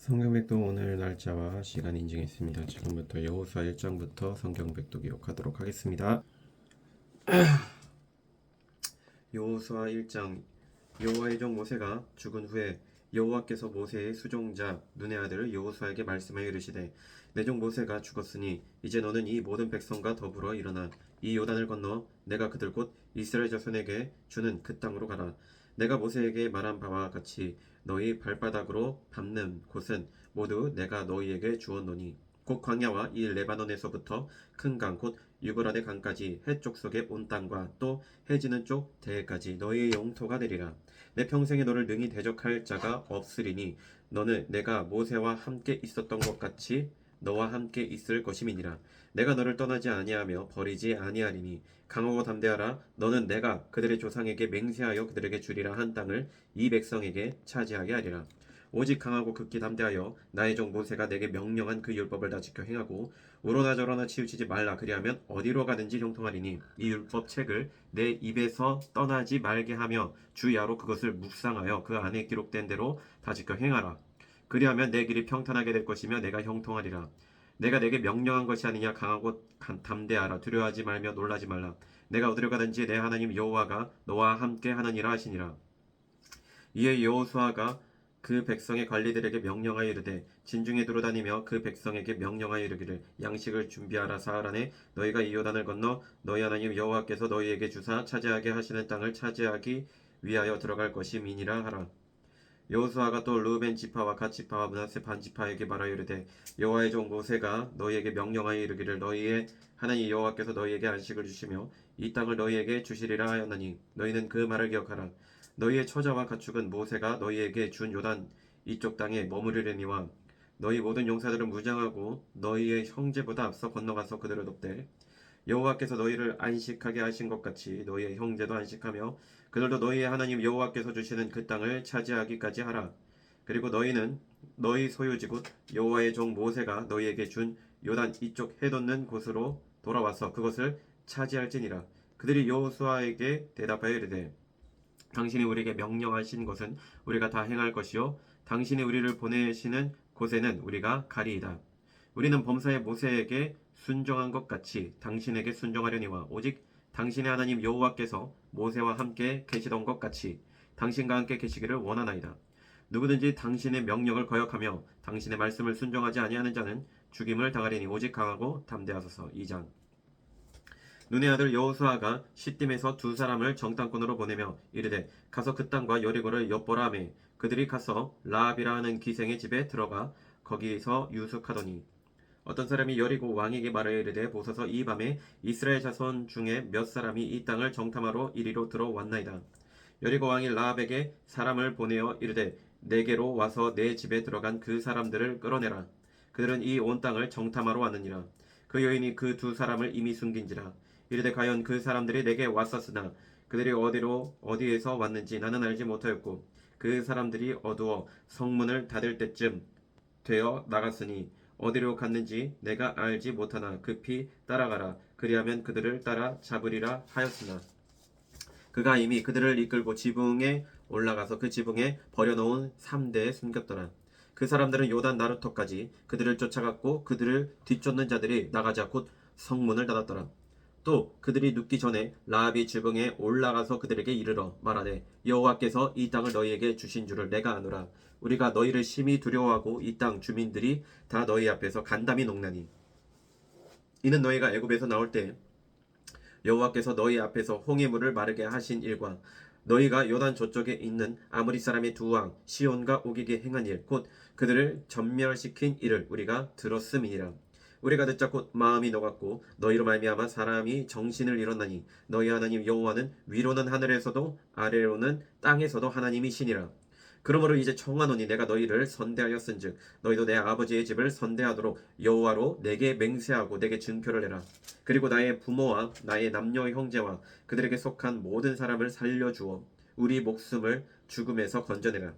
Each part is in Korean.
성경백독 오늘 날짜와 시간 인증했습니다. 지금부터 여호수아 1장부터 성경백독 기록하도록 하겠습니다. 여호수아 1장. 여호와의 종 모세가 죽은 후에 여호와께서 모세의 수종자 눈의 아들 여호수아에게 말씀하여 이르시되, 내 종 모세가 죽었으니 이제 너는 이 모든 백성과 더불어 일어나 이 요단을 건너 내가 그들 곧 이스라엘 자손에게 주는 그 땅으로 가라. 내가 모세에게 말한 바와 같이 너희 발바닥으로 밟는 곳은 모두 내가 너희에게 주었노니 곧 광야와 이 레바논에서부터 큰 강 곧 유브라데 강까지 해쪽 속의 온 땅과 또 해지는 쪽 대해까지 너희의 영토가 되리라. 내 평생에 너를 능히 대적할 자가 없으리니 너는 내가 모세와 함께 있었던 것 같이 너와 함께 있을 것임이니라. 내가 너를 떠나지 아니하며 버리지 아니하리니 강하고 담대하라. 너는 내가 그들의 조상에게 맹세하여 그들에게 주리라 한 땅을 이 백성에게 차지하게 하리라. 오직 강하고 극히 담대하여 나의 종 모세가 내게 명령한 그 율법을 다 지켜 행하고 우로나 저로나 치우치지 말라. 그리하면 어디로 가든지 형통하리니 이 율법 책을 내 입에서 떠나지 말게 하며 주야로 그것을 묵상하여 그 안에 기록된 대로 다 지켜 행하라. 그리하면 내 길이 평탄하게 될 것이며 내가 형통하리라. 내가 내게 명령한 것이 아니냐. 강하고 담대하라. 두려워하지 말며 놀라지 말라. 내가 어디로 가든지 내 하나님 여호와가 너와 함께 하느니라 하시니라. 이에 여호수아가 그 백성의 관리들에게 명령하여 이르되, 진중에 두루다니며 그 백성에게 명령하여 이르기를, 양식을 준비하라. 사흘 안에 너희가 이 요단을 건너 너희 하나님 여호와께서 너희에게 주사 차지하게 하시는 땅을 차지하기 위하여 들어갈 것임이니라 하라. 여호수아가 또 르우벤 지파와 갓 지파와 므낫세 반 지파에게 말하여 이르되, 여호와의 종 모세가 너희에게 명령하여 이르기를, 너희의 하나님 여호와께서 너희에게 안식을 주시며 이 땅을 너희에게 주시리라 하였나니 너희는 그 말을 기억하라. 너희의 처자와 가축은 모세가 너희에게 준 요단 이쪽 땅에 머무르려니와 너희 모든 용사들은 무장하고 너희의 형제보다 앞서 건너가서 그들을 돕되, 여호와께서 너희를 안식하게 하신 것 같이 너희의 형제도 안식하며 그들도 너희의 하나님 여호와께서 주시는 그 땅을 차지하기까지 하라. 그리고 너희는 너희 소유지 곧 여호와의 종 모세가 너희에게 준 요단 이쪽 해돋는 곳으로 돌아와서 그것을 차지할지니라. 그들이 여호수아에게 대답하여 이르되, 당신이 우리에게 명령하신 것은 우리가 다 행할 것이요 당신이 우리를 보내시는 곳에는 우리가 가리이다. 우리는 범사의 모세에게 순종한 것 같이 당신에게 순종하려니와 오직 당신의 하나님 여호와께서 모세와 함께 계시던 것 같이 당신과 함께 계시기를 원하나이다. 누구든지 당신의 명령을 거역하며 당신의 말씀을 순종하지 아니하는 자는 죽임을 당하리니 오직 강하고 담대하소서. 2장. 눈의 아들 여호수아가 시딤에서 두 사람을 정탐꾼으로 보내며 이르되, 가서 그 땅과 여리고를 엿보라 하매 그들이 가서 라합이라 하는 기생의 집에 들어가 거기서 유숙하더니, 어떤 사람이 여리고 왕에게 말하여 이르되, 보소서 이 밤에 이스라엘 자손 중에 몇 사람이 이 땅을 정탐하러 이리로 들어왔나이다. 여리고 왕이 라합에게 사람을 보내어 이르되, 내게로 와서 내 집에 들어간 그 사람들을 끌어내라. 그들은 이 온 땅을 정탐하러 왔느니라. 그 여인이 그 두 사람을 이미 숨긴지라. 이르되, 과연 그 사람들이 내게 왔었으나 그들이 어디에서 왔는지 나는 알지 못하였고 그 사람들이 어두워 성문을 닫을 때쯤 되어 나갔으니 어디로 갔는지 내가 알지 못하나 급히 따라가라. 그리하면 그들을 따라 잡으리라 하였으나 그가 이미 그들을 이끌고 지붕에 올라가서 그 지붕에 버려놓은 3대에 숨겼더라. 그 사람들은 요단 나루터까지 그들을 쫓아갔고 그들을 뒤쫓는 자들이 나가자 곧 성문을 닫았더라. 또 그들이 눕기 전에 라합이 지붕에 올라가서 그들에게 이르러 말하되, 여호와께서 이 땅을 너희에게 주신 줄을 내가 아노라. 우리가 너희를 심히 두려워하고 이 땅 주민들이 다 너희 앞에서 간담이 녹나니 이는 너희가 애굽에서 나올 때 여호와께서 너희 앞에서 홍해 물을 마르게 하신 일과 너희가 요단 저쪽에 있는 아모리 사람의 두 왕 시온과 오기게 행한 일 곧 그들을 전멸시킨 일을 우리가 들었음이니라. 우리가 듣자 곧 마음이 녹았고 너희로 말미암아 사람이 정신을 잃었나니 너희 하나님 여호와는 위로는 하늘에서도 아래로는 땅에서도 하나님이시니라. 그러므로 이제 청하노니 내가 너희를 선대하였은즉 너희도 내 아버지의 집을 선대하도록 여호와로 내게 맹세하고 내게 증표를 내라. 그리고 나의 부모와 나의 남녀 형제와 그들에게 속한 모든 사람을 살려주어 우리 목숨을 죽음에서 건져내라.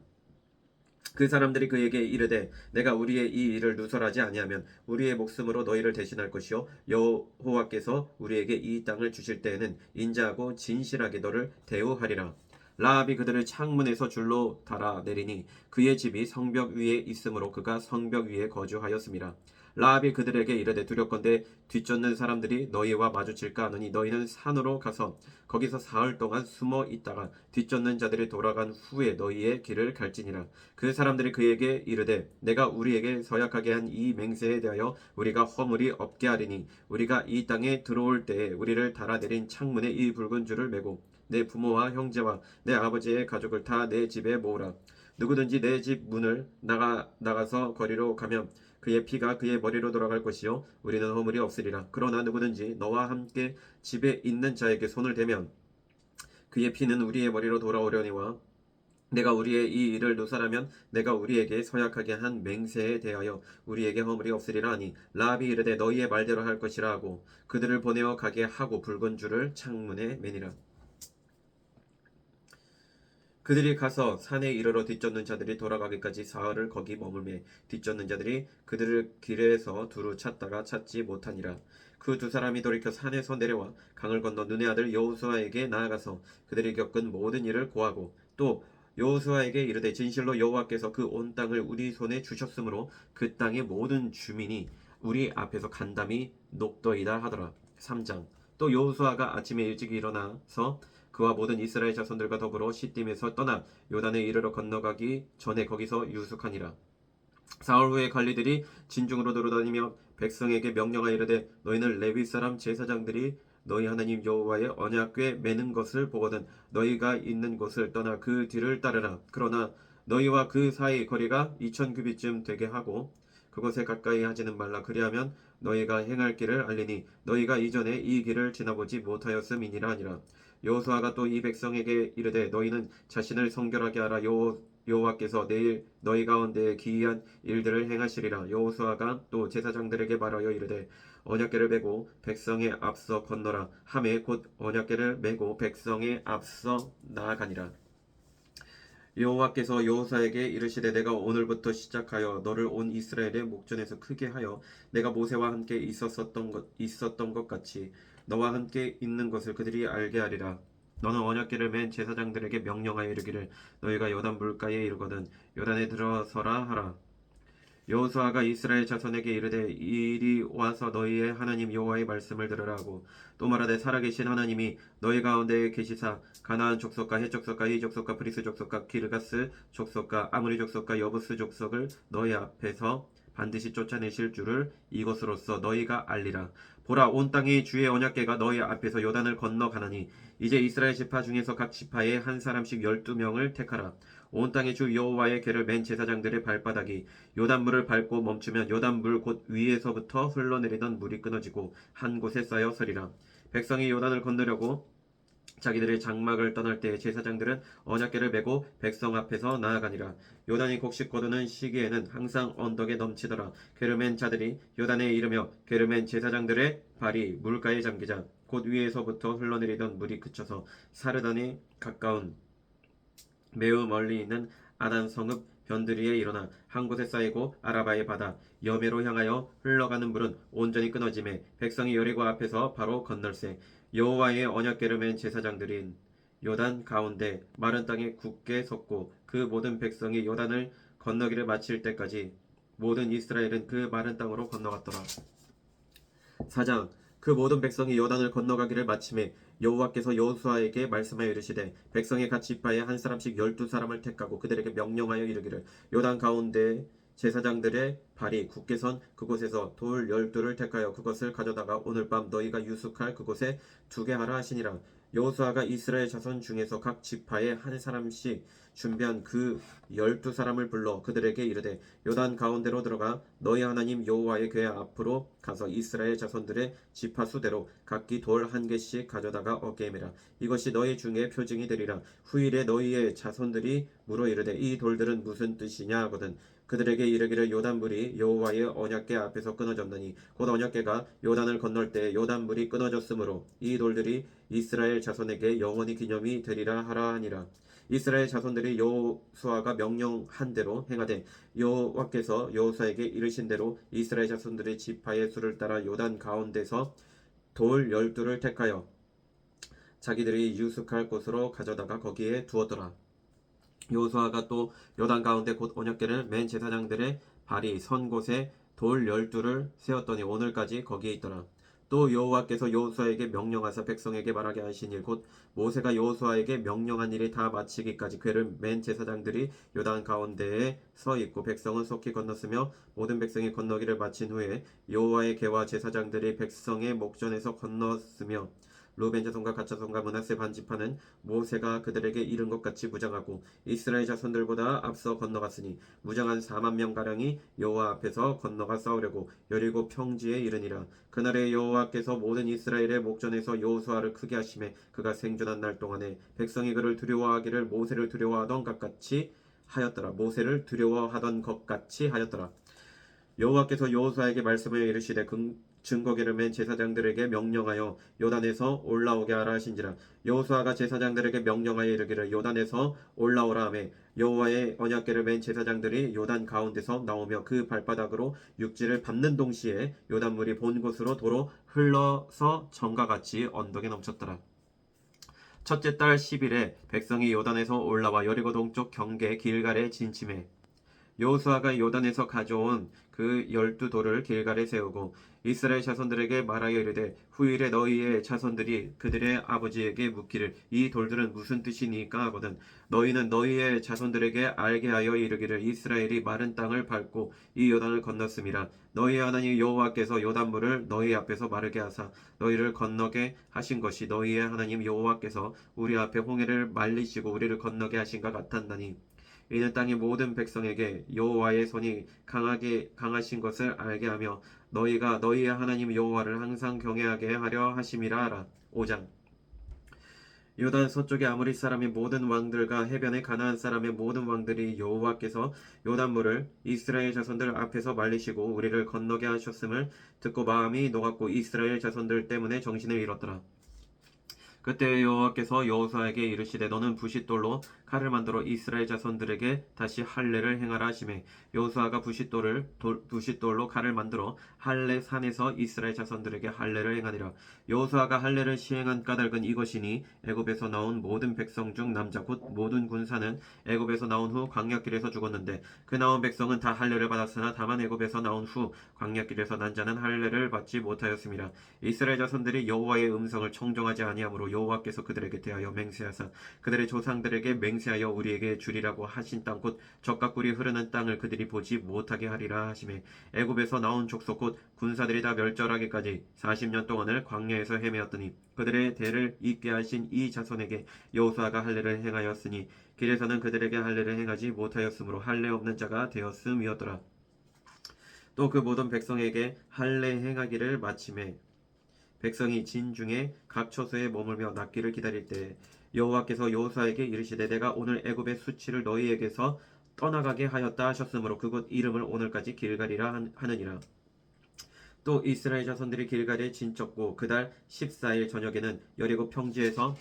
그 사람들이 그에게 이르되, 내가 우리의 이 일을 누설하지 아니하면 우리의 목숨으로 너희를 대신할 것이요 여호와께서 우리에게 이 땅을 주실 때에는 인자하고 진실하게 너를 대우하리라. 라합이 그들을 창문에서 줄로 달아 내리니 그의 집이 성벽 위에 있으므로 그가 성벽 위에 거주하였습니다. 라합이 그들에게 이르되 두렵건대 뒤쫓는 사람들이 너희와 마주칠까 하노니 너희는 산으로 가서 거기서 사흘 동안 숨어 있다가 뒤쫓는 자들이 돌아간 후에 너희의 길을 갈지니라. 그 사람들이 그에게 이르되 내가 우리에게 서약하게 한 이 맹세에 대하여 우리가 허물이 없게 하리니 우리가 이 땅에 들어올 때에 우리를 달아내린 창문에 이 붉은 줄을 매고 내 부모와 형제와 내 아버지의 가족을 다 내 집에 모으라. 누구든지 내 집 문을 나가서 거리로 가면 그의 피가 그의 머리로 돌아갈 것이요 우리는 허물이 없으리라. 그러나 누구든지 너와 함께 집에 있는 자에게 손을 대면 그의 피는 우리의 머리로 돌아오려니와 내가 우리의 이 일을 누설하면 내가 우리에게 서약하게 한 맹세에 대하여 우리에게 허물이 없으리라 하니 라합이 이르되 너희의 말대로 할 것이라 하고 그들을 보내어 가게 하고 붉은 줄을 창문에 매니라. 그들이 가서 산에 이르러 뒤쫓는 자들이 돌아가기까지 사흘을 거기 머물매 뒤쫓는 자들이 그들을 길에서 두루 찾다가 찾지 못하니라. 그 두 사람이 돌이켜 산에서 내려와 강을 건너 눈의 아들 여호수아에게 나아가서 그들이 겪은 모든 일을 고하고 또 여호수아에게 이르되 진실로 여호와께서 그 온 땅을 우리 손에 주셨으므로 그 땅의 모든 주민이 우리 앞에서 간담이 녹더이다 하더라. 3장. 또 여호수아가 아침에 일찍 일어나서 그와 모든 이스라엘 자손들과 더불어 시딤에서 떠나 요단에 이르러 건너가기 전에 거기서 유숙하니라. 사흘 후에 관리들이 진중으로 돌아다니며 백성에게 명령하여 이르되 너희는 레위 사람 제사장들이 너희 하나님 여호와의 언약궤 매는 것을 보거든 너희가 있는 곳을 떠나 그 뒤를 따르라. 그러나 너희와 그 사이 거리가 2000규빗쯤 되게 하고 그곳에 가까이 하지는 말라. 그리하면 너희가 행할 길을 알리니 너희가 이전에 이 길을 지나보지 못하였음이니라 하니라. 여호수아가 또 이 백성에게 이르되 너희는 자신을 성결하게 하라. 여호와께서 내일 너희 가운데 기이한 일들을 행하시리라. 여호수아가 또 제사장들에게 말하여 이르되 언약궤를 메고 백성의 앞서 건너라 하매 곧 언약궤를 메고 백성의 앞서 나아가니라. 여호와께서 여호수아에게 이르시되 내가 오늘부터 시작하여 너를 온 이스라엘의 목전에서 크게 하여 내가 모세와 함께 있었던 것 같이 너와 함께 있는 것을 그들이 알게 하리라. 너는 언약궤를 맨 제사장들에게 명령하여 이르기를 너희가 요단 물가에 이르거든 요단에 들어서라 하라. 여호수아가 이스라엘 자손에게 이르되 이리 와서 너희의 하나님 여호와의 말씀을 들으라 하고 또 말하되 살아계신 하나님이 너희 가운데 계시사 가나안 족속과 헷 족속과 이 족속과 브리스 족속과 기르가스 족속과 아므리 족속과 여부스 족속을 너희 앞에서 반드시 쫓아내실 줄을 이것으로써 너희가 알리라. 보라 온 땅이 주의 언약궤가 너희 앞에서 요단을 건너가나니 이제 이스라엘 지파 중에서 각 지파에 한 사람씩 12명을 택하라. 온 땅의 주 여호와의 궤를 맨 제사장들의 발바닥이 요단물을 밟고 멈추면 요단물 곧 위에서부터 흘러내리던 물이 끊어지고 한 곳에 쌓여 서리라. 백성이 요단을 건너려고 자기들의 장막을 떠날 때 제사장들은 언약궤를 메고 백성 앞에서 나아가니라. 요단이 곡식 거두는 시기에는 항상 언덕에 넘치더라. 궤를 맨 자들이 요단에 이르며 궤를 맨 제사장들의 발이 물가에 잠기자 곧 위에서부터 흘러내리던 물이 그쳐서 사르단에 가까운 매우 멀리 있는 아단 성읍 변두리에 일어나 한 곳에 쌓이고 아라바의 바다 여매로 향하여 흘러가는 물은 온전히 끊어짐에 백성이 여리고 앞에서 바로 건널세. 여호와의 언약궤를 맨 제사장들인 요단 가운데 마른 땅에 굳게 섰고 그 모든 백성이 요단을 건너기를 마칠 때까지 모든 이스라엘은 그 마른 땅으로 건너갔더라. 4장. 그 모든 백성이 요단을 건너가기를 마침에 여호와께서 여호수아에게 말씀하여 이르시되 백성의 각 지파에 한 사람씩 12사람을 택하고 그들에게 명령하여 이르기를 요단 가운데 제사장들의 발이 굳게 선 그곳에서 돌 12를 택하여 그것을 가져다가 오늘 밤 너희가 유숙할 그곳에 두게 하라 하시니라. 여호수아가 이스라엘 자손 중에서 각 지파에 한 사람씩 준비한 그 12사람을 불러 그들에게 이르되 요단 가운데로 들어가 너희 하나님 여호와의 궤 앞으로 가서 이스라엘 자손들의 지파 수대로 각기 돌 한 개씩 가져다가 어깨에 매라. 이것이 너희 중에 표징이 되리라. 후일에 너희의 자손들이 물어 이르되 이 돌들은 무슨 뜻이냐 하거든 그들에게 이르기를 요단물이 여호와의 언약궤 앞에서 끊어졌나니 곧 언약궤가 요단을 건널 때 요단물이 끊어졌으므로 이 돌들이 이스라엘 자손에게 영원히 기념이 되리라 하라 하니라. 이스라엘 자손들이 여호수아가 명령한 대로 행하되 여호와께서 여호수아에게 이르신 대로 이스라엘 자손들의 지파의 수를 따라 요단 가운데서 돌 12를 택하여 자기들이 유숙할 곳으로 가져다가 거기에 두었더라. 여호수아가 또 요단 가운데 곧 언약궤를 맨 제사장들의 발이 선 곳에 돌 12를 세웠더니 오늘까지 거기에 있더라. 또 여호와께서 여호수아에게 명령하사 백성에게 말하게 하신 일 곧 모세가 여호수아에게 명령한 일이 다 마치기까지 궤를 맨 제사장들이 요단 가운데에 서 있고 백성은 속히 건넜으며 모든 백성이 건너기를 마친 후에 여호와의 궤와 제사장들이 백성의 목전에서 건넜으며 루벤 자손과 갓 자손과 므낫세 반 지파는 모세가 그들에게 이른 것 같이 무장하고 이스라엘 자손들보다 앞서 건너갔으니 무장한 4만 명 가량이 여호와 앞에서 건너가 싸우려고 여리고 평지에 이르니라. 그날에 여호와께서 모든 이스라엘의 목전에서 여호수아를 크게 하심에 그가 생존한 날 동안에 백성이 그를 두려워하기를 모세를 두려워하던 것 같이 하였더라. 모세를 두려워하던 것 같이 하였더라. 여호와께서 여호수아에게 말씀하여 이르시되 증거궤를 맨 제사장들에게 명령하여 요단에서 올라오게 하라 하신지라. 여호수아가 제사장들에게 명령하여 이르기를 요단에서 올라오라 하매 여호와의 언약궤를 맨 제사장들이 요단 가운데서 나오며 그 발바닥으로 육지를 밟는 동시에 요단물이 본 곳으로 도로 흘러서 정과 같이 언덕에 넘쳤더라. 첫째 달 10일에 백성이 요단에서 올라와 여리고 동쪽 경계 길갈에 진침해 여호수아가 요단에서 가져온 그 12돌을 길갈에 세우고 이스라엘 자손들에게 말하여 이르되 후일에 너희의 자손들이 그들의 아버지에게 묻기를 이 돌들은 무슨 뜻이니까 하거든 너희는 너희의 자손들에게 알게 하여 이르기를 이스라엘이 마른 땅을 밟고 이 요단을 건넜음이라. 너희의 하나님 여호와께서 요단물을 너희 앞에서 마르게 하사 너희를 건너게 하신 것이 너희의 하나님 여호와께서 우리 앞에 홍해를 말리시고 우리를 건너게 하신가 같았나니 이는 땅의 모든 백성에게 여호와의 손이 강하신 것을 알게 하며 너희가 너희의 하나님 여호와를 항상 경외하게 하려 하심이라 하라. 5장 요단 서쪽의 아모리 사람의 모든 왕들과 해변의 가나안 사람의 모든 왕들이 여호와께서 요단물을 이스라엘 자손들 앞에서 말리시고 우리를 건너게 하셨음을 듣고 마음이 녹았고 이스라엘 자손들 때문에 정신을 잃었더라. 그때 여호와께서 여호수아에게 이르시되 너는 부싯돌로 칼을 만들어 이스라엘 자손들에게 다시 할례를 행하라 하시매 여호수아가 부싯돌로 칼을 만들어 할례 산에서 이스라엘 자손들에게 할례를 행하니라. 여호수아가 할례를 시행한 까닭은 이것이니 애굽에서 나온 모든 백성 중 남자 곧 모든 군사는 애굽에서 나온 후 광야길에서 죽었는데 그 나온 백성은 다 할례를 받았으나 다만 애굽에서 나온 후 광야길에서 난 자는 할례를 받지 못하였습니다. 이스라엘 자손들이 여호와의 음성을 청종하지 아니하므로 여호와께서 그들에게 대하여 맹세하사 그들의 조상들에게 맹세하여 우리에게 주리라고 하신 땅 곧 젖과 꿀이 흐르는 땅을 그들이 보지 못하게 하리라 하시매 애굽에서 나온 족속 곧 군사들이 다 멸절하기까지 40년 동안을 광야에서 헤매었더니 그들의 대를 잇게 하신 이 자손에게 여호수아가 할례를 행하였으니 길에서는 그들에게 할례를 행하지 못하였으므로 할례 없는 자가 되었음이었더라. 또 그 모든 백성에게 할례 행하기를 마침에 백성이 진중에 각 처소에 머물며 낫기를 기다릴 때 여호와께서 여호수아에게 이르시되 내가 오늘 애굽의 수치를 너희에게서 떠나가게 하였다 하셨으므로 그곳 이름을 오늘까지 길갈이라 하느니라. 또 이스라엘 자손들이 길갈에 진쳤고 그달 14일 저녁에는 여리고 평지에서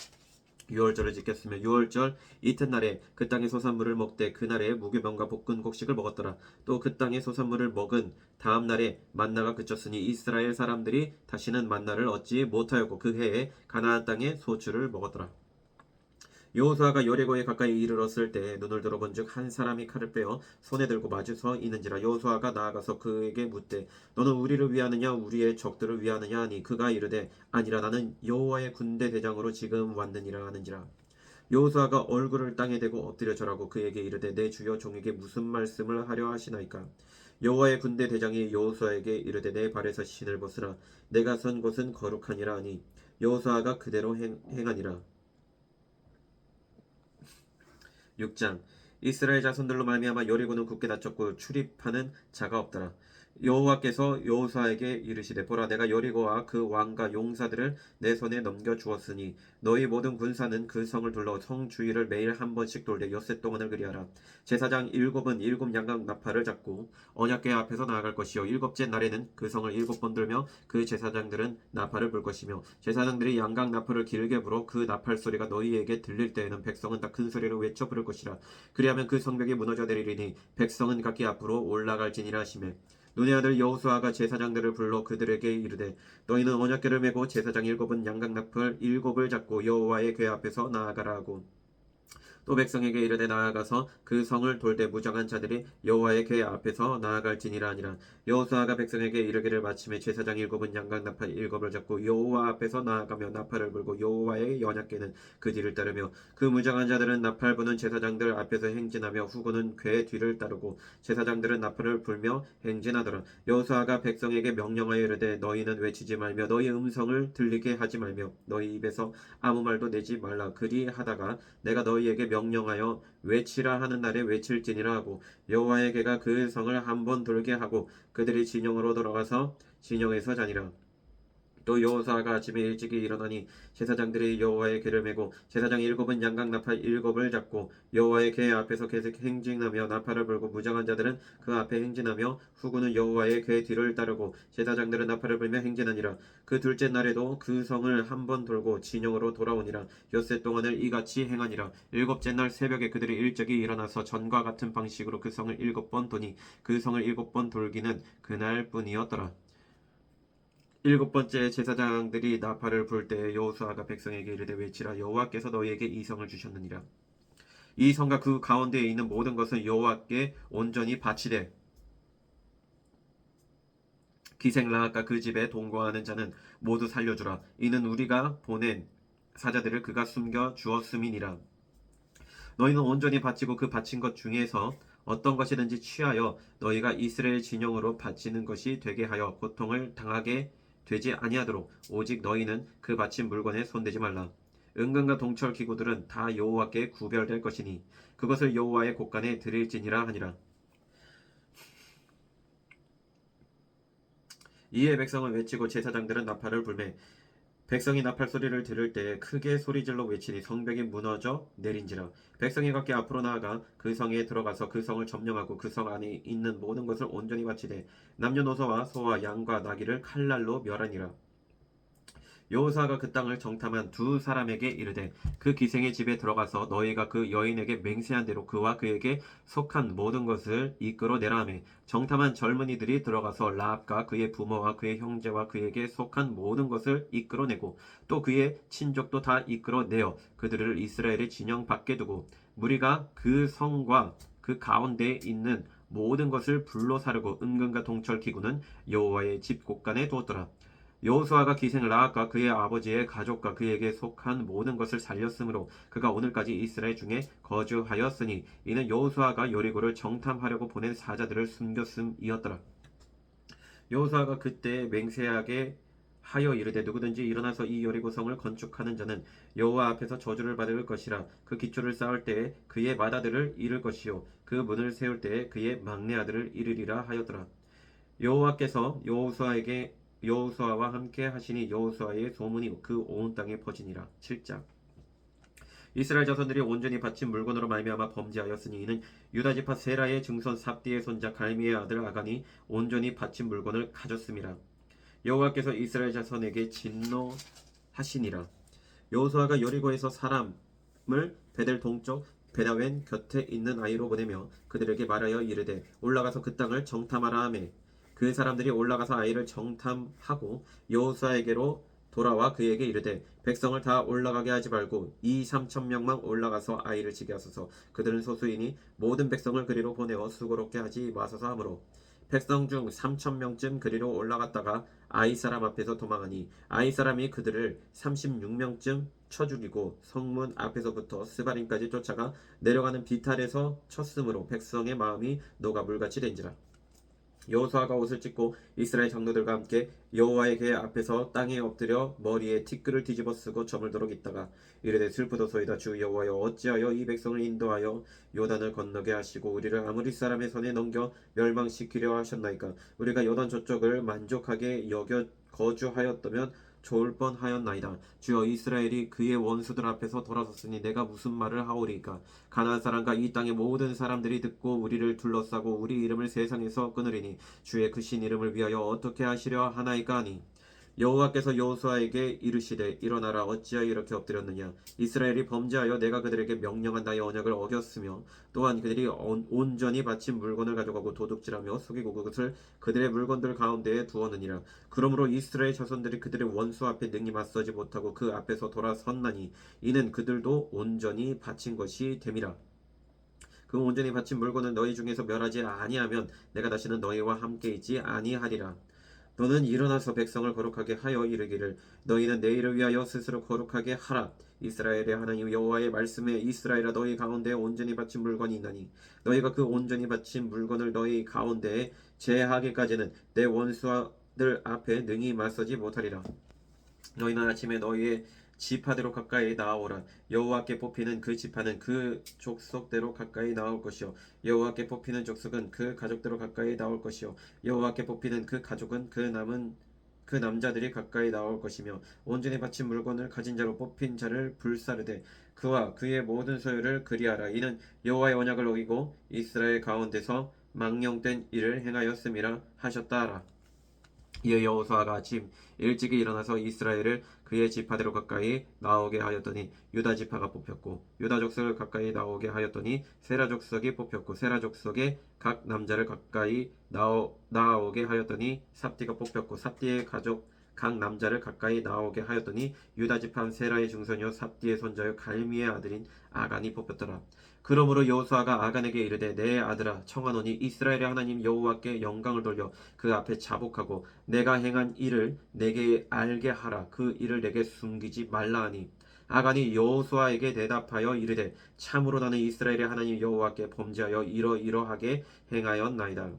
유월절을 지켰으며 유월절 이튿날에 그 땅의 소산물을 먹되 그날에 무교병과 볶은 곡식을 먹었더라. 또 그 땅의 소산물을 먹은 다음 날에 만나가 그쳤으니 이스라엘 사람들이 다시는 만나를 얻지 못하였고 그 해에 가나안 땅의 소출을 먹었더라. 여호수아가 여리고에 가까이 이르렀을 때 눈을 들어본즉 한 사람이 칼을 빼어 손에 들고 마주 서 있는지라. 여호수아가 나아가서 그에게 묻되 너는 우리를 위하느냐 우리의 적들을 위하느냐 하니 그가 이르되 아니라 나는 여호와의 군대 대장으로 지금 왔느니라 하는지라. 여호수아가 얼굴을 땅에 대고 엎드려 절하고 그에게 이르되 내 주여 종에게 무슨 말씀을 하려 하시나이까. 여호와의 군대 대장이 여호수아에게 이르되 내 발에서 신을 벗으라 내가 선 곳은 거룩하니라 하니 여호수아가 그대로 행하니라. 6장 이스라엘 자손들로 말미암아 여리고는 굳게 닫혔고 출입하는 자가 없더라. 여호와께서 여호수아에게 이르시되 보라 내가 여리고와 그 왕과 용사들을 내 손에 넘겨 주었으니 너희 모든 군사는 그 성을 둘러 성 주위를 매일 한 번씩 돌되 엿새 동안을 그리하라. 제사장 7은 7 양각 나팔을 잡고 언약궤 앞에서 나아갈 것이요 7째 날에는 그 성을 7번 들며 그 제사장들은 나팔을 불 것이며 제사장들이 양각 나팔을 길게 불어 그 나팔 소리가 너희에게 들릴 때에는 백성은 다 큰 소리로 외쳐 부를 것이라. 그리하면 그 성벽이 무너져 내리리니 백성은 각기 앞으로 올라갈지니라 하시매 눈의 아들 여호수아가 제사장들을 불러 그들에게 이르되 너희는 언약궤를 메고 제사장 7은 양각나팔 7을 잡고 여호와의 궤 앞에서 나아가라 하고 또 백성에게 이르되 나아가서 그 성을 돌되 무장한 자들이 여호와의 궤 앞에서 나아갈지니라 하니라. 여호수아가 백성에게 이르기를 마침에 제사장 7은 양각 나팔 7을 잡고 여호와 앞에서 나아가며 나팔을 불고 여호와의 언약궤는 그 뒤를 따르며 그 무장한 자들은 나팔 부는 제사장들 앞에서 행진하며 후군은 궤 뒤를 따르고 제사장들은 나팔을 불며 행진하더라. 여호수아가 백성에게 명령하여 이르되 너희는 외치지 말며 너희 음성을 들리게 하지 말며 너희 입에서 아무 말도 내지 말라. 그리 하다가 내가 너희에게 명령하여 외치라 하는 날에 외칠지니라 하고 여호와의 궤가 그 성을 한 번 돌게 하고 그들이 진영으로 돌아가서 진영에서 자니라. 또 여호수아가 아침에 일찍이 일어나니 제사장들이 여호와의 궤를 메고 제사장 7은 양각 나팔 7을 잡고 여호와의 궤 앞에서 계속 행진하며 나팔을 불고 무장한 자들은 그 앞에 행진하며 후군은 여호와의 궤 뒤를 따르고 제사장들은 나팔을 불며 행진하니라. 그 둘째 날에도 그 성을 한 번 돌고 진영으로 돌아오니라. 엿새 동안을 이같이 행하니라. 7째 날 새벽에 그들이 일찍이 일어나서 전과 같은 방식으로 그 성을 7번 도니 그 성을 7번 돌기는 그날뿐이었더라. 7번째 제사장들이 나팔을 불 때 여호수아가 백성에게 이르되 외치라. 여호와께서 너희에게 이 성을 주셨느니라. 이 성과 그 가운데에 있는 모든 것은 여호와께 온전히 바치되 기생 라합과 그 집에 동거하는 자는 모두 살려주라. 이는 우리가 보낸 사자들을 그가 숨겨 주었음이니라. 너희는 온전히 바치고 그 바친 것 중에서 어떤 것이든지 취하여 너희가 이스라엘 진영으로 바치는 것이 되게 하여 고통을 당하게 되지 아니하도록 오직 너희는 그 바친 물건에 손대지 말라. 은근과 동철 기구들은 다 여호와께 구별될 것이니 그것을 여호와의 곳간에 드릴지니라 하니라. 이에 백성은 외치고 제사장들은 나팔을 불매 백성이 나팔 소리를 들을 때 크게 소리질러 외치니 성벽이 무너져 내린지라. 백성이 각기 앞으로 나아가 그 성에 들어가서 그 성을 점령하고 그 성 안에 있는 모든 것을 온전히 바치되 남녀노소와 소와 양과 나귀를 칼날로 멸하니라. 여호수아가 그 땅을 정탐한 두 사람에게 이르되 그 기생의 집에 들어가서 너희가 그 여인에게 맹세한 대로 그와 그에게 속한 모든 것을 이끌어내라 하매 정탐한 젊은이들이 들어가서 라합과 그의 부모와 그의 형제와 그에게 속한 모든 것을 이끌어내고 또 그의 친족도 다 이끌어내어 그들을 이스라엘의 진영 밖에 두고 무리가 그 성과 그 가운데에 있는 모든 것을 불로 사르고 은근과 동철 기구는 여호와의 집 곳간에 두었더라. 여호수아가 기생 라합과 그의 아버지의 가족과 그에게 속한 모든 것을 살렸으므로 그가 오늘까지 이스라엘 중에 거주하였으니 이는 여호수아가 여리고를 정탐하려고 보낸 사자들을 숨겼음이었더라. 여호수아가 그때 맹세하게 하여 이르되 누구든지 일어나서 이 여리고 성을 건축하는 자는 여호와 앞에서 저주를 받을 것이라. 그 기초를 쌓을 때에 그의 맏아들을 잃을 것이요 그 문을 세울 때에 그의 막내 아들을 잃으리라 하였더라. 여호와께서 여호수아와 함께 하시니 여호수아의 소문이 그 온 땅에 퍼지니라. 7장. 이스라엘 자손들이 온전히 바친 물건으로 말미암아 범죄하였으니 이는 유다 지파 세라의 증손 삽디의 손자 갈미의 아들 아간이 온전히 바친 물건을 가졌음이라. 여호와께서 이스라엘 자손에게 진노하시니라. 여호수아가 여리고에서 사람을 베델 동쪽 베다웬 곁에 있는 아이로 보내며 그들에게 말하여 이르되 올라가서 그 땅을 정탐하라 하매 그 사람들이 올라가서 아이를 정탐하고 여호수아에게로 돌아와 그에게 이르되 백성을 다 올라가게 하지 말고 2~3천명만 올라가서 아이를 치게 하소서. 그들은 소수이니 모든 백성을 그리로 보내어 수고롭게 하지 마소서 하므로 백성 중 3천명쯤 그리로 올라갔다가 아이 사람 앞에서 도망하니 아이 사람이 그들을 36명쯤 쳐 죽이고 성문 앞에서부터 스바림까지 쫓아가 내려가는 비탈에서 쳤으므로 백성의 마음이 녹아 물같이 된지라. 여호수아가 옷을 찢고 이스라엘 장로들과 함께 여호와의 궤 앞에서 땅에 엎드려 머리에 티끌을 뒤집어 쓰고 저물도록 있다가 이르되 슬프도소이다. 주 여호와여 어찌하여 이 백성을 인도하여 요단을 건너게 하시고 우리를 아무리 사람의 손에 넘겨 멸망시키려 하셨나이까. 우리가 요단 저쪽을 만족하게 여겨 거주하였다면 좋을 뻔하였나이다. 주여 이스라엘이 그의 원수들 앞에서 돌아섰으니 내가 무슨 말을 하오리까. 가나안 사람과 이 땅의 모든 사람들이 듣고 우리를 둘러싸고 우리 이름을 세상에서 끊으리니 주의 크신 이름을 위하여 어떻게 하시려 하나이까 하니 여호와께서 여호수아에게 이르시되 일어나라 어찌하여 이렇게 엎드렸느냐 이스라엘이 범죄하여 내가 그들에게 명령한 나의 언약을 어겼으며 또한 그들이 온전히 바친 물건을 가져가고 도둑질하며 속이고 그것을 그들의 물건들 가운데에 두었느니라. 그러므로 이스라엘 자손들이 그들의 원수 앞에 능히 맞서지 못하고 그 앞에서 돌아섰나니 이는 그들도 온전히 바친 것이 됨이라. 그 온전히 바친 물건을 너희 중에서 멸하지 아니하면 내가 다시는 너희와 함께 있지 아니하리라. 너는 일어나서 백성을 거룩하게 하여 이르기를 너희는 내일을 위하여 스스로 거룩하게 하라. 이스라엘의 하나님 여호와의 말씀에 이스라엘아 너희 가운데 온전히 바친 물건이 있나니 너희가 그 온전히 바친 물건을 너희 가운데에 제하기까지는 내 원수들 앞에 능히 맞서지 못하리라. 너희는 아침에 너희의 지파대로 가까이 나아오라. 여호와께 뽑히는 그 지파는 그 족속대로 가까이 나올 것이요 여호와께 뽑히는 족속은 그 가족대로 가까이 나올 것이요 여호와께 뽑히는 그 가족은 그 남자들이 가까이 나올 것이며 온전히 바친 물건을 가진 자로 뽑힌 자를 불사르되 그와 그의 모든 소유를 그리하라. 이는 여호와의 언약을 어기고 이스라엘 가운데서 망령된 일을 행하였음이라 하셨다라. 이에 여호수아가 아침 일찍이 일어나서 이스라엘을 그의 지파대로 가까이 나오게 하였더니 유다 지파가 뽑혔고 유다 족속을 가까이 나오게 하였더니 세라 족속이 뽑혔고 세라 족속의 각 남자를 가까이 나오게 하였더니 삽디가 뽑혔고 삽디의 가족 각 남자를 가까이 나오게 하였더니 유다 지파 세라의 중손이요 삽디의 손자요 갈미의 아들인 아간이 뽑혔더라. 그러므로 여호수아가 아간에게 이르되 내 아들아 청하노니 이스라엘의 하나님 여호와께 영광을 돌려 그 앞에 자복하고 내가 행한 일을 내게 알게 하라. 그 일을 내게 숨기지 말라 하니 아간이 여호수아에게 대답하여 이르되 참으로 나는 이스라엘의 하나님 여호와께 범죄하여 이러이러하게 행하였나이다.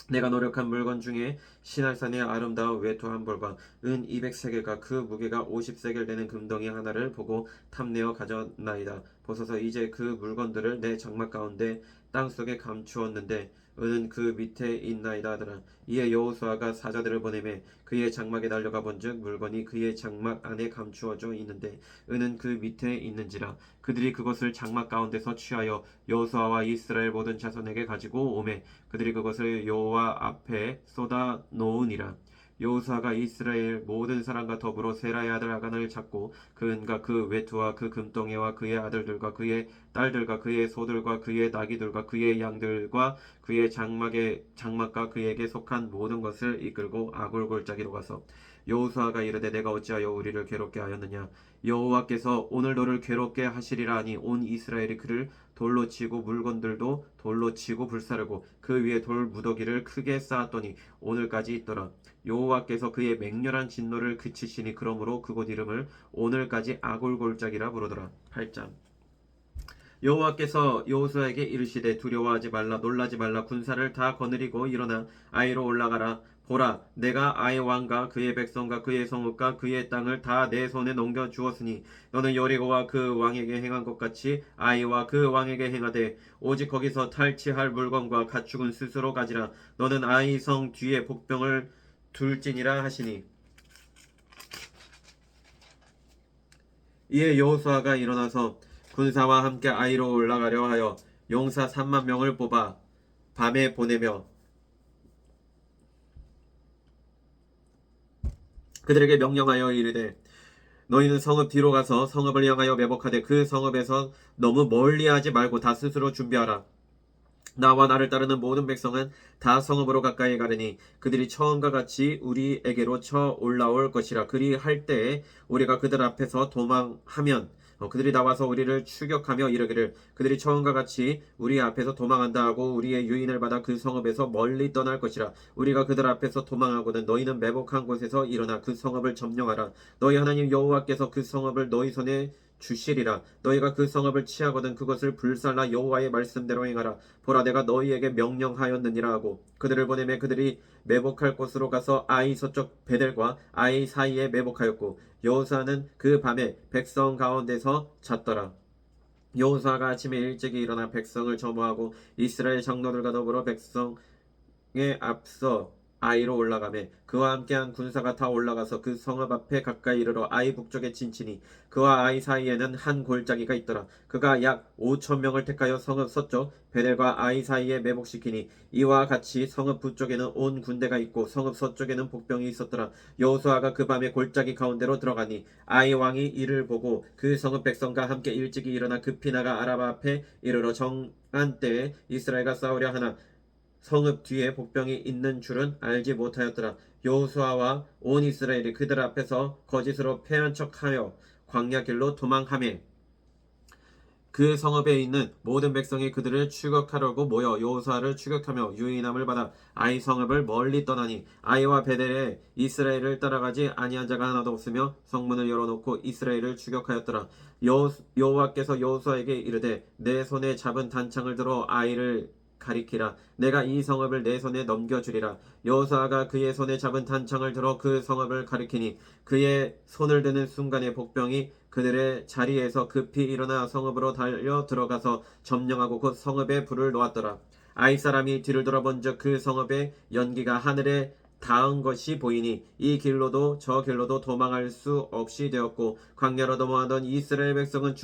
내가 노력한 물건 중에 시날산의 아름다운 외투 한 벌과 은 200세겔과 그 무게가 50세겔 되는 금덩이 하나를 보고 탐내어 가졌나이다. 보소서 이제 그 물건들을 내 장막 가운데 땅속에 감추었는데 은은 그 밑에 있나이다 하더라. 이에 여호수아가 사자들을 보내매 그의 장막에 달려가 본즉 물건이 그의 장막 안에 감추어져 있는데 은은 그 밑에 있는지라. 그들이 그것을 장막 가운데서 취하여 여호수아와 이스라엘 모든 자손에게 가지고 오매 그들이 그것을 여호와 앞에 쏟아 놓으니라. 여호수아가 이스라엘 모든 사람과 더불어 세라의 아들 아간을 잡고 그 은과 그 외투와 그 금덩이와 그의 아들들과 그의 딸들과 그의 소들과 그의 나귀들과 그의 양들과 그의 장막과 그에게 속한 모든 것을 이끌고 아굴 골짜기로 가서 여호수아가 이르되 내가 어찌하여 우리를 괴롭게 하였느냐 여호와께서 오늘 너를 괴롭게 하시리라 하니 온 이스라엘이 그를 돌로 치고 물건들도 돌로 치고 불사르고 그 위에 돌 무더기를 크게 쌓았더니 오늘까지 있더라. 여호와께서 그의 맹렬한 진노를 그치시니 그러므로 그곳 이름을 오늘까지 아골 골짜기라 부르더라. 8장. 여호와께서 여호수아에게 이르시되 두려워하지 말라 놀라지 말라 군사를 다 거느리고 일어나 아이로 올라가라. 보라 내가 아이 왕과 그의 백성과 그의 성읍과 그의 땅을 다 내 손에 넘겨 주었으니 너는 여리고와 그 왕에게 행한 것 같이 아이와 그 왕에게 행하되 오직 거기서 탈취할 물건과 가축은 스스로 가지라. 너는 아이 성 뒤에 복병을 둘지니라 하시니 이에 여호수아가 일어나서 군사와 함께 아이로 올라가려 하여 용사 3만 명을 뽑아 밤에 보내며 그들에게 명령하여 이르되 너희는 성읍 뒤로 가서 성읍을 향하여 매복하되 그 성읍에서 너무 멀리하지 말고 다 스스로 준비하라. 나와 나를 따르는 모든 백성은 다 성읍으로 가까이 가려니 그들이 처음과 같이 우리에게로 쳐 올라올 것이라. 그리할 때에 우리가 그들 앞에서 도망하면 그들이 나와서 우리를 추격하며 이르기를 그들이 처음과 같이 우리 앞에서 도망한다 하고 우리의 유인을 받아 그 성읍에서 멀리 떠날 것이라. 우리가 그들 앞에서 도망하고는 너희는 매복한 곳에서 일어나 그 성읍을 점령하라. 너희 하나님 여호와께서 그 성읍을 너희 손에 주시리라. 너희가 그 성읍을 취하거든 그것을 불살라 여호와의 말씀대로 행하라. 보라 내가 너희에게 명령하였느니라 하고 그들을 보내매 그들이 매복할 곳으로 가서 아이 서쪽 베델과 아이 사이에 매복하였고 여호수아는 그 밤에 백성 가운데서 잤더라. 여호수아가 아침에 일찍이 일어나 백성을 점호하고 이스라엘 장로들과 더불어 백성에 아이로 올라가매 그와 함께한 군사가 다 올라가서 그 성읍 앞에 가까이 이르러 아이 북쪽에 진치니 그와 아이 사이에는 한 골짜기가 있더라. 그가 약 5,000명을 택하여 성읍 서쪽 베델과 아이 사이에 매복시키니 이와 같이 성읍 북쪽에는 온 군대가 있고 성읍 서쪽에는 복병이 있었더라. 여호수아가 그 밤에 골짜기 가운데로 들어가니 아이 왕이 이를 보고 그 성읍 백성과 함께 일찍이 일어나 급히 나가 아라바 앞에 이르러 정한 때에 이스라엘과 싸우려 하나 성읍 뒤에 복병이 있는 줄은 알지 못하였더라. 여호수아와 온 이스라엘이 그들 앞에서 거짓으로 패한 척하여 광야 길로 도망하매 그 성읍에 있는 모든 백성이 그들을 추격하려고 모여 여호수아를 추격하며 유인함을 받아 아이 성읍을 멀리 떠나니 아이와 베델에 이스라엘을 따라가지 아니한 자가 하나도 없으며 성문을 열어놓고 이스라엘을 추격하였더라. 여호와께서 여호수아에게 이르되 내 손에 잡은 단창을 들어 아이를 가리키라. 내가 이 성읍을 내 손에 넘겨주리라. 여호수아가 그의 손에 잡은 단창을 들어 그 성읍을 가리키니 그의 손을 드는 순간에 복병이 그들의 자리에서 급히 일어나 성읍으로 달려 들어가서 점령하고 곧 성읍에 불을 놓았더라. 아이 사람이 뒤를 돌아본즉 그 성읍의 연기가 하늘에 닿은 것이 보이니 이 길로도 저 길로도 도망할 수 없이 되었고 광야로 넘어가던 이스라엘 백성은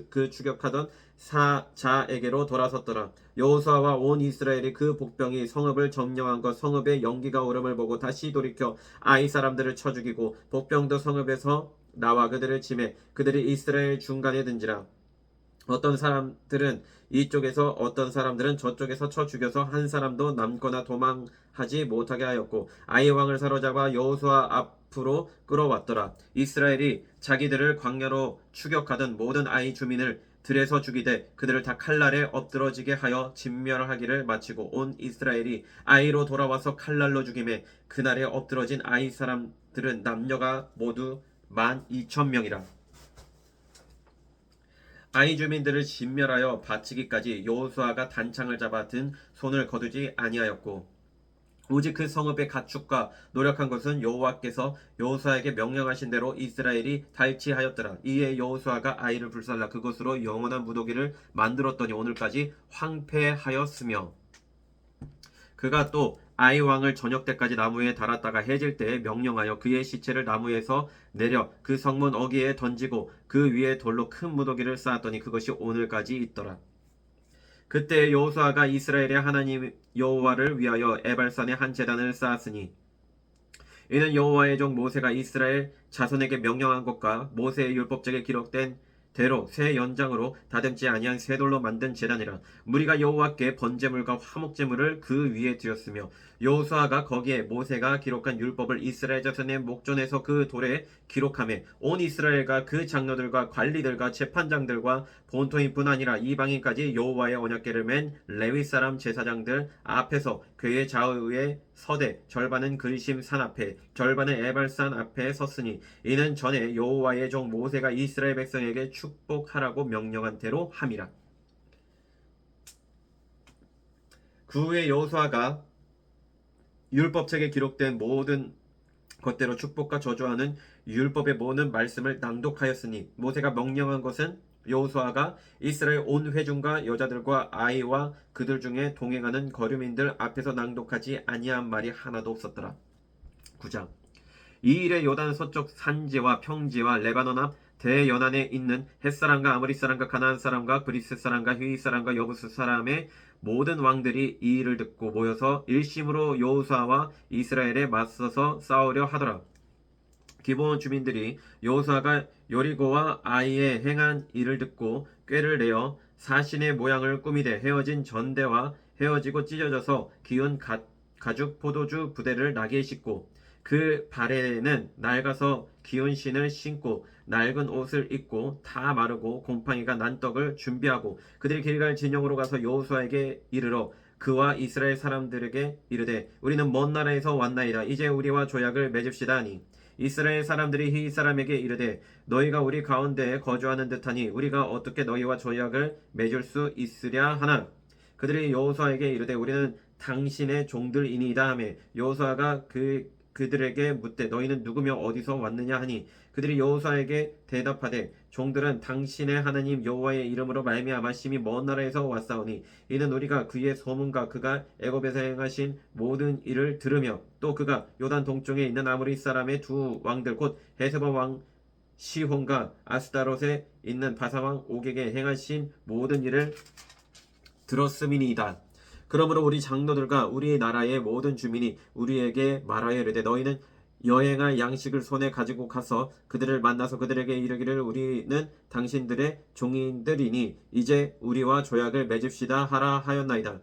그 추격하던 사자에게로 돌아섰더라. 여호수아와 온 이스라엘이 그 복병이 성읍을 점령한 것 성읍의 연기가 오름을 보고 다시 돌이켜 아이 사람들을 쳐 죽이고 복병도 성읍에서 나와 그들을 치매 그들이 이스라엘 중간에 든지라. 어떤 사람들은 이쪽에서 어떤 사람들은 저쪽에서 쳐 죽여서 한 사람도 남거나 도망하지 못하게 하였고 아이 왕을 사로잡아 여호수아 앞으로 끌어왔더라. 이스라엘이 자기들을 광야로 추격하던 모든 아이 주민을 들에서 죽이되 그들을 다 칼날에 엎드러지게 하여 진멸하기를 마치고 온 이스라엘이 아이로 돌아와서 칼날로 죽임에 그날에 엎드러진 아이 사람들은 남녀가 모두 12,000명이라. 아이 주민들을 진멸하여 바치기까지 여호수아가 단창을 잡아 든 손을 거두지 아니하였고 오직 그 성읍의 가축과 노력한 것은 여호와께서 여호수아에게 명령하신 대로 이스라엘이 달치하였더라. 이에 여호수아가 아이를 불살라 그곳으로 영원한 무더기를 만들었더니 오늘까지 황폐하였으며 그가 또 아이 왕을 저녁 때까지 나무에 달았다가 해질 때에 명령하여 그의 시체를 나무에서 내려 그 성문 어귀에 던지고 그 위에 돌로 큰 무더기를 쌓았더니 그것이 오늘까지 있더라. 그때 여호수아가 이스라엘의 하나님 여호와를 위하여 에발산에 한 제단을 쌓았으니 이는 여호와의 종 모세가 이스라엘 자손에게 명령한 것과 모세의 율법책에 기록된 대로 새 연장으로 다듬지 아니한 새 돌로 만든 제단이라. 무리가 여호와께 번제물과 화목제물을 그 위에 드렸으며 여호수아가 거기에 모세가 기록한 율법을 이스라엘 자손의 목전에서 그 돌에 기록하며 온 이스라엘과 그 장로들과 관리들과 재판장들과 본토인뿐 아니라 이방인까지 여호와의 언약궤를 맨 레위 사람 제사장들 앞에서 그의 좌우에 서되 절반은 그리심 산 앞에 절반은 에발산 앞에 섰으니 이는 전에 여호와의 종 모세가 이스라엘 백성에게 축복하라고 명령한 대로 함이라. 그 후에 여호수아가 율법책에 기록된 모든 것대로 축복과 저주하는 율법의 모든 말씀을 낭독하였으니 모세가 명령한 것은 여호수아가 이스라엘 온 회중과 여자들과 아이와 그들 중에 동행하는 거류민들 앞에서 낭독하지 아니한 말이 하나도 없었더라. 9장 이 일에 요단 서쪽 산지와 평지와 레바논 앞 대연안에 있는 헷사람과 아모리 사람과 가나안 사람과 브리스 사람과 휘 사람과 여부스 사람의 모든 왕들이 이 일을 듣고 모여서 일심으로 여호수아와 이스라엘에 맞서서 싸우려 하더라. 기브온 주민들이 여호수아가 여리고와 아이에 행한 일을 듣고 꾀를 내어 사신의 모양을 꾸미되 헤어진 전대와 헤어지고 찢어져서 기은 가죽 포도주 부대를 나귀에 싣고 그 발에는 낡아서 기운 신을 신고 낡은 옷을 입고 다 마르고 곰팡이가 난 떡을 준비하고 그들이 길갈 진영으로 가서 여호수아에게 이르러 그와 이스라엘 사람들에게 이르되 우리는 먼 나라에서 왔나이다. 이제 우리와 조약을 맺읍시다 하니 이스라엘 사람들이 히 사람에게 이르되 너희가 우리 가운데에 거주하는 듯하니 우리가 어떻게 너희와 조약을 맺을 수 있으랴 하나 그들이 여호수아에게 이르되 우리는 당신의 종들이니이다 하매 여호수아가 그들에게 묻되 너희는 누구며 어디서 왔느냐 하니 그들이 여호수아에게 대답하되 종들은 당신의 하나님 여호와의 이름으로 말미암아 심히 먼 나라에서 왔사오니 이는 우리가 그의 소문과 그가 애굽에서 행하신 모든 일을 들으며 또 그가 요단 동쪽에 있는 아모리 사람의 두 왕들 곧 헤세본 왕 시혼과 아스타롯에 있는 바사왕 옥에게 행하신 모든 일을 들었음이니이다. 그러므로 우리 장로들과 우리 나라의 모든 주민이 우리에게 말하여 이르되 너희는 여행할 양식을 손에 가지고 가서 그들을 만나서 그들에게 이르기를 우리는 당신들의 종인들이니 이제 우리와 조약을 맺읍시다 하라 하였나이다.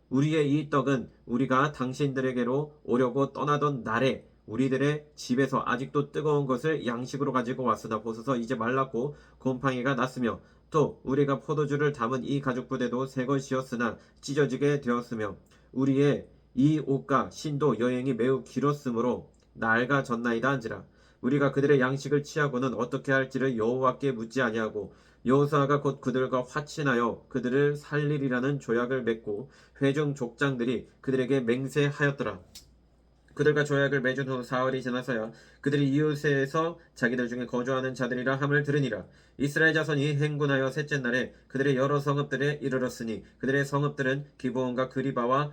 우리의 이 떡은 우리가 당신들에게로 오려고 떠나던 날에 우리들의 집에서 아직도 뜨거운 것을 양식으로 가지고 왔으나 보소서 이제 말랐고 곰팡이가 났으며 또 우리가 포도주를 담은 이 가죽 부대도 새 것이었으나 찢어지게 되었으며 우리의 이 옷과 신도 여행이 매우 길었으므로 낡아졌나이다 한지라. 우리가 그들의 양식을 취하고는 어떻게 할지를 여호와께 묻지 아니하고 여호수아가 곧 그들과 화친하여 그들을 살리리라는 조약을 맺고 회중 족장들이 그들에게 맹세하였더라. 그들과 조약을 맺은 후 사흘이 지나서야 그들이 이웃에서 자기들 중에 거주하는 자들이라 함을 들으니라. 이스라엘 자손이 행군하여 셋째 날에 그들의 여러 성읍들에 이르렀으니 그들의 성읍들은 기브온과 그리바와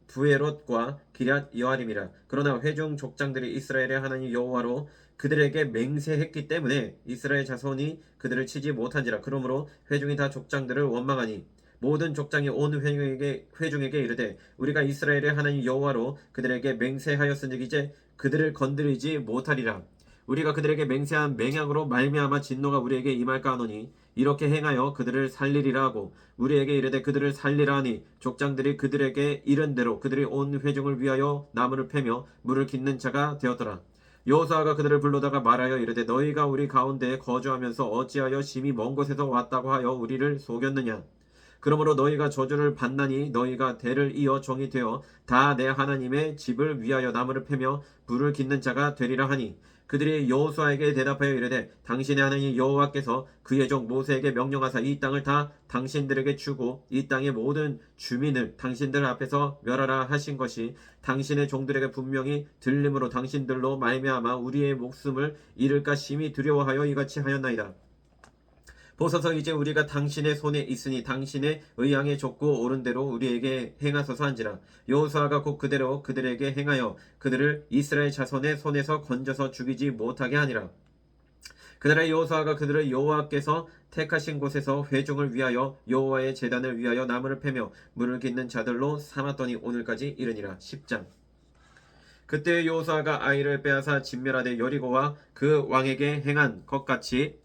부에롯과 기럇 여아림이라. 그러나 회중 족장들이 이스라엘의 하나님 여호와로 그들에게 맹세했기 때문에 이스라엘 자손이 그들을 치지 못한지라. 그러므로 회중이 다 족장들을 원망하니 모든 족장이 온 회중에게 이르되 우리가 이스라엘의 하나님 여호와로 그들에게 맹세하였으니 이제 그들을 건드리지 못하리라. 우리가 그들에게 맹세한 맹약으로 말미암아 진노가 우리에게 임할까 하노니 이렇게 행하여 그들을 살리리라 하고 우리에게 이르되 그들을 살리라 하니 족장들이 그들에게 이른 대로 그들이 온 회중을 위하여 나무를 패며 물을 깃는 자가 되었더라. 여호수아가 그들을 불러다가 말하여 이르되 너희가 우리 가운데에 거주하면서 어찌하여 심히 먼 곳에서 왔다고 하여 우리를 속였느냐. 그러므로 너희가 저주를 받나니 너희가 대를 이어 종이 되어 다 내 하나님의 집을 위하여 나무를 패며 불을 깃는 자가 되리라 하니 그들이 여호수아에게 대답하여 이르되 당신의 하나님 여호와께서 그의 종 모세에게 명령하사 이 땅을 다 당신들에게 주고 이 땅의 모든 주민을 당신들 앞에서 멸하라 하신 것이 당신의 종들에게 분명히 들림으로 당신들로 말미암아 우리의 목숨을 잃을까 심히 두려워하여 이같이 하였나이다. 보소서 이제 우리가 당신의 손에 있으니 당신의 의향에 좁고 옳은 대로 우리에게 행하소서 한지라. 여호수아가 곧 그대로 그들에게 행하여 그들을 이스라엘 자손의 손에서 건져서 죽이지 못하게 하니라. 그날에 여호수아가 그들을 여호와께서 택하신 곳에서 회중을 위하여 여호와의 제단을 위하여 나무를 패며 물을 깃는 자들로 삼았더니 오늘까지 이르니라. 10장. 그때 여호수아가 아이를 빼앗아 진멸하되 여리고와 그 왕에게 행한 것 같이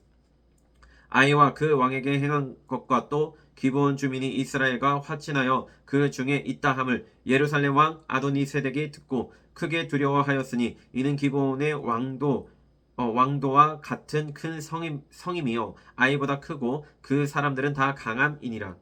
아이와 그 왕에게 행한 것과 또 기브온 주민이 이스라엘과 화친하여 그 중에 있다 함을 예루살렘 왕 아도니세덱이 듣고 크게 두려워하였으니 이는 기브온의 왕도와 같은 큰 성임이요 아이보다 크고 그 사람들은 다 강함이라.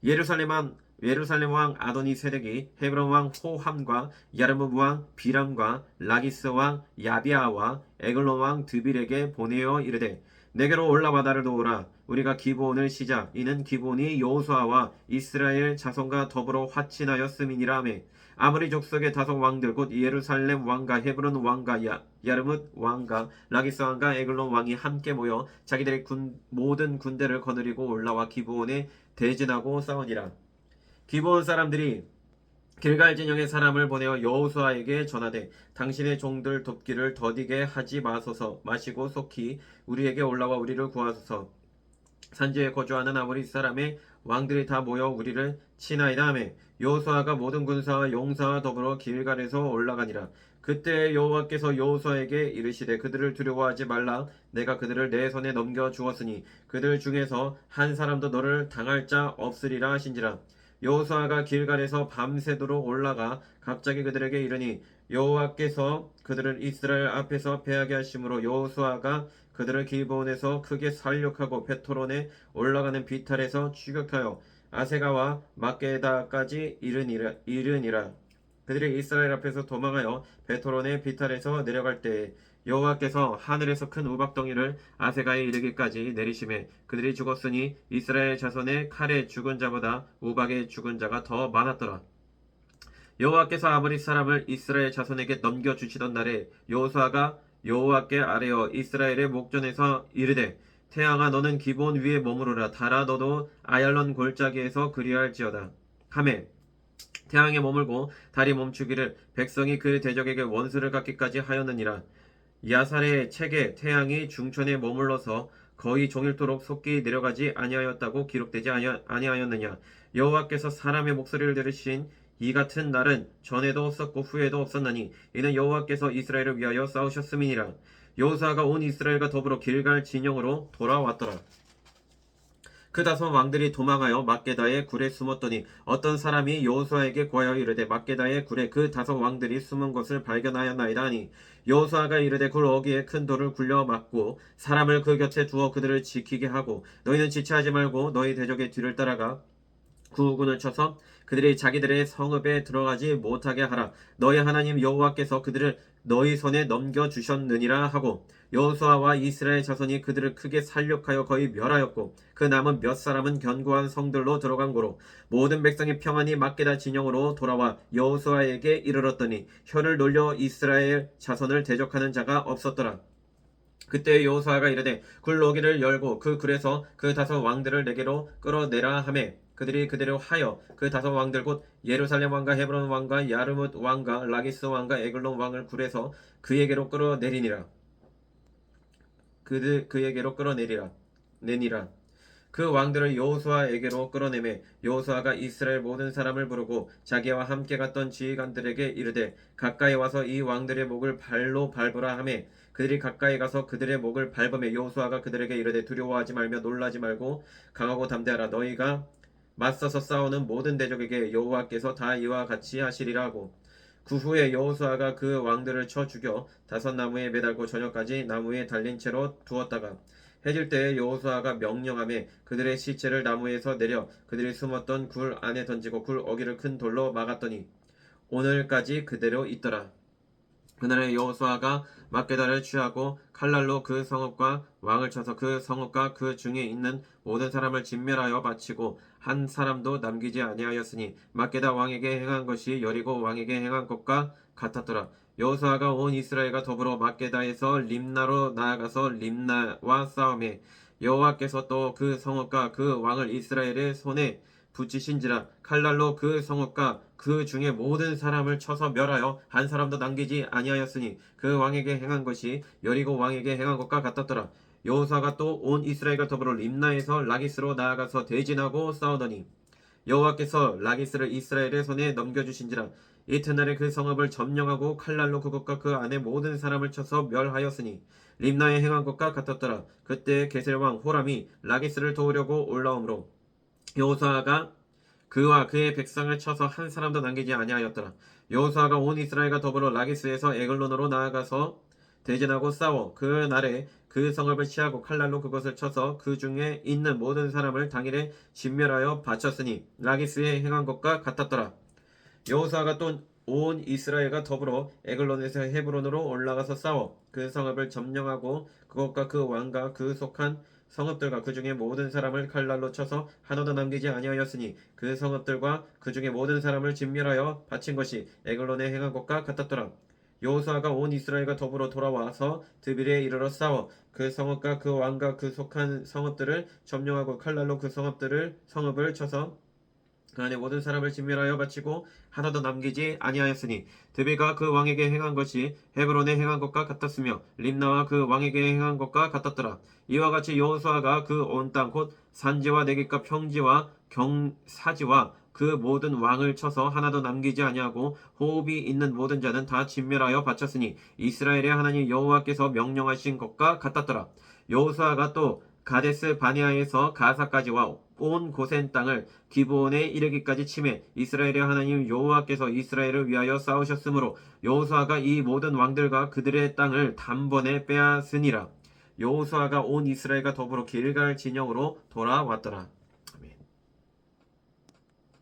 예루살렘 왕 아도니세덱이 헤브론 왕 호함과 야르무 왕 비람과 라기스 왕 야비아와 에글론 왕 드빌에게 보내어 이르되 내게로 올라와 나를 도우라. 우리가 기브온을 시자 이는 기브온이 여호수아와 이스라엘 자손과 더불어 화친하였음이니라 하며 아무리 족속의 다섯 왕들 곧 예루살렘 왕과 헤브론 왕과 야르뭇 왕과 라기스 왕과 에글론 왕이 함께 모여 자기들의 모든 군대를 거느리고 올라와 기브온에 대진하고 싸우니라. 기브온 사람들이 길갈 진영의 사람을 보내어 여호수아에게 전하되 당신의 종들 돕기를 더디게 하지 마시고 속히 우리에게 올라와 우리를 구하소서. 산지에 거주하는 아모리 사람의 왕들이 다 모여 우리를 치나이다 하며 여호수아가 모든 군사와 용사와 더불어 길갈에서 올라가니라. 그때 여호와께서 여호수아에게 이르시되 그들을 두려워하지 말라. 내가 그들을 내 손에 넘겨 주었으니 그들 중에서 한 사람도 너를 당할 자 없으리라 하신지라. 여호수아가 길갈에서 밤새도록 올라가 갑자기 그들에게 이르니 여호와께서 그들을 이스라엘 앞에서 패하게 하심으로 여호수아가 그들을 기브온에서 크게 살육하고 베토론에 올라가는 비탈에서 추격하여 아세가와 막게다까지 이르니라. 그들이 이스라엘 앞에서 도망하여 베토론의 비탈에서 내려갈 때에 여호와께서 하늘에서 큰 우박덩이를 아세가에 이르기까지 내리심에 그들이 죽었으니 이스라엘 자손의 칼에 죽은 자보다 우박에 죽은 자가 더 많았더라. 여호와께서 아모리 사람을 이스라엘 자손에게 넘겨주시던 날에 여호수아가 여호와께 아뢰어 이스라엘의 목전에서 이르되 태양아 너는 기본 위에 머무르라 달아 너도 아얄론 골짜기에서 그리할지어다 하매 태양에 머물고 달이 멈추기를 백성이 그 대적에게 원수를 갚기까지 하였느니라. 야살의 책에 태양이 중천에 머물러서 거의 종일토록 속기 내려가지 아니하였다고 기록되지 아니하였느냐. 여호와께서 사람의 목소리를 들으신 이 같은 날은 전에도 없었고 후에도 없었나니 이는 여호와께서 이스라엘을 위하여 싸우셨음이니라. 여호수아가 온 이스라엘과 더불어 길갈 진영으로 돌아왔더라. 그 다섯 왕들이 도망하여 막게다의 굴에 숨었더니 어떤 사람이 여호수아에게 고하여 이르되 막게다의 굴에 그 다섯 왕들이 숨은 것을 발견하였나이다 하니 여호수아가 이르되 굴 어귀에 큰 돌을 굴려 막고 사람을 그 곁에 두어 그들을 지키게 하고 너희는 지체하지 말고 너희 대적의 뒤를 따라가 구우군을 쳐서 그들이 자기들의 성읍에 들어가지 못하게 하라. 너희 하나님 여호와께서 그들을 너희 손에 넘겨주셨느니라 하고 여호수아와 이스라엘 자손이 그들을 크게 살육하여 거의 멸하였고 그 남은 몇 사람은 견고한 성들로 들어간 고로 모든 백성이 평안히 막게다 진영으로 돌아와 여호수아에게 이르렀더니 혀를 놀려 이스라엘 자손을 대적하는 자가 없었더라. 그때 여호수아가 이르되 굴 어귀를 열고 그 굴에서 그 다섯 왕들을 내게로 끌어내라 하매 그들이 그대로 하여 그 다섯 왕들 곧 예루살렘 왕과 헤브론 왕과 야르뭇 왕과 라기스 왕과 에글론 왕을 굴에서 그에게로 끌어내리니라. 그에게로 내니라. 그 왕들을 여호수아에게로 끌어내매 여호수아가 이스라엘 모든 사람을 부르고 자기와 함께 갔던 지휘관들에게 이르되 가까이 와서 이 왕들의 목을 발로 밟으라 하매 그들이 가까이 가서 그들의 목을 밟으며 여호수아가 그들에게 이르되 두려워하지 말며 놀라지 말고 강하고 담대하라. 너희가 맞서서 싸우는 모든 대적에게 여호와께서 다 이와 같이 하시리라 하고 그 후에 여호수아가 그 왕들을 쳐 죽여 다섯 나무에 매달고 저녁까지 나무에 달린 채로 두었다가 해질 때에 여호수아가 명령하며 그들의 시체를 나무에서 내려 그들이 숨었던 굴 안에 던지고 굴 어귀를 큰 돌로 막았더니 오늘까지 그대로 있더라. 그날에 여호수아가 막게다를 취하고 칼날로 그 성읍과 왕을 쳐서 그 성읍과 그 중에 있는 모든 사람을 진멸하여 바치고 한 사람도 남기지 아니하였으니 막게다 왕에게 행한 것이 여리고 왕에게 행한 것과 같았더라. 여호수아가 온 이스라엘과 더불어 막게다에서 림나로 나아가서 림나와 싸움에 여호와께서 또 그 성읍과 그 왕을 이스라엘의 손에 붙이신지라 칼날로 그 성읍과 그 중에 모든 사람을 쳐서 멸하여 한 사람도 남기지 아니하였으니 그 왕에게 행한 것이 여리고 왕에게 행한 것과 같았더라. 여호수아가 또 온 이스라엘과 더불어 림나에서 라기스로 나아가서 대진하고 싸우더니 여호와께서 라기스를 이스라엘의 손에 넘겨주신지라. 이튿날에 그 성읍을 점령하고 칼날로 그것과 그 안에 모든 사람을 쳐서 멸하였으니 림나에 행한 것과 같았더라. 그때 게셀 왕 호람이 라기스를 도우려고 올라오므로 여호수아가 그와 그의 백성을 쳐서 한 사람도 남기지 아니하였더라. 여호수아가 온 이스라엘과 더불어 라기스에서 에글론으로 나아가서 대전하고 싸워 그 날에 그 성읍을 취하고 칼날로 그것을 쳐서 그 중에 있는 모든 사람을 당일에 진멸하여 바쳤으니 라기스에 행한 것과 같았더라. 여호수아가 또 온 이스라엘과 더불어 에글론에서 헤브론으로 올라가서 싸워 그 성읍을 점령하고 그것과 그 왕과 그 속한 성읍들과 그 중에 모든 사람을 칼날로 쳐서 하나도 남기지 아니하였으니 그 성읍들과 그 중에 모든 사람을 진멸하여 바친 것이 에글론에 행한 것과 같았더라. 여호수아가 온 이스라엘과 더불어 돌아와서 드빌에 이르러 싸워 그 성읍과 그 왕과 그 속한 성읍들을 점령하고 칼날로 그 성읍을 쳐서 그 안에 모든 사람을 진멸하여 바치고 하나도 남기지 아니하였으니 드빌과 그 왕에게 행한 것이 헤브론에 행한 것과 같았으며 림나와 그 왕에게 행한 것과 같았더라. 이와 같이 여호수아가 그 온 땅 곧 산지와 내깃과 평지와 경사지와 그 모든 왕을 쳐서 하나도 남기지 아니하고 호흡이 있는 모든 자는 다 진멸하여 바쳤으니 이스라엘의 하나님 여호와께서 명령하신 것과 같았더라. 여호수아가 또 가데스 바네아에서 가사까지와 온 고센 땅을 기브온에 이르기까지 치매 이스라엘의 하나님 여호와께서 이스라엘을 위하여 싸우셨으므로 여호수아가 이 모든 왕들과 그들의 땅을 단번에 빼앗으니라. 여호수아가 온 이스라엘과 더불어 길갈 진영으로 돌아왔더라.